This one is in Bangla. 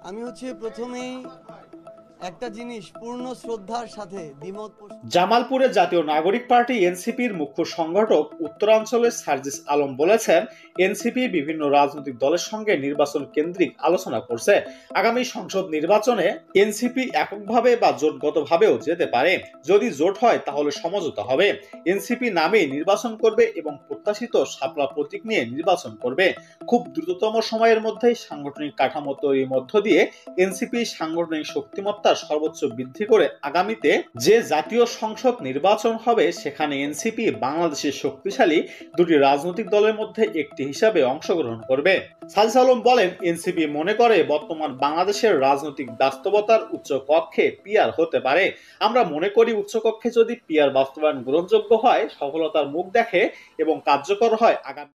আমি প্রথমেই একটা জিনিস পূর্ণ শ্রদ্ধার সাথে জামালপুরে জাতীয় নাগরিক পার্টি এনসিপির মুখ্য সংগঠক উত্তরাঞ্চলের সার্জিস আলম বলেছেন, এনসিপি বিভিন্ন রাজনৈতিক দলের সঙ্গে নির্বাচন কেন্দ্রিক আলোচনা করছে। আগামী সংসদ নির্বাচনে এনসিপি এককভাবে বা জোটগতভাবেও যেতে পারে। যদি জোট হয় তাহলে সমঝোতা হবে। এনসিপি নামেই নির্বাচন করবে এবং প্রত্যাশিত শাপলা প্রতীক নিয়ে নির্বাচন করবে। খুব দ্রুততম সময়ের মধ্যেই সাংগঠনিক কাঠামো তৈরির মধ্য দিয়ে এনসিপি সাংগঠনিক শক্তিমত্তা সর্বোচ্চ বৃদ্ধি করে আগামীতে যে জাতীয় সংসদ নির্বাচন হবে সেখানে এনসিপি বাংলাদেশের শক্তিশালী দুটি রাজনৈতিক দলের মধ্যে একটি হিসাবে অংশগ্রহণ করবে। সার্জিস আলম বলেন, এনসিপি মনে করে বর্তমান বাংলাদেশের রাজনৈতিক বাস্তবতার উচ্চ কক্ষে পিআর হতে পারে। আমরা মনে করি উচ্চ কক্ষে যদি পিআর বাস্তবায়ন গ্রহণযোগ্য হয়, সফলতার মুখ দেখে এবং কার্যকর হয়, আগামী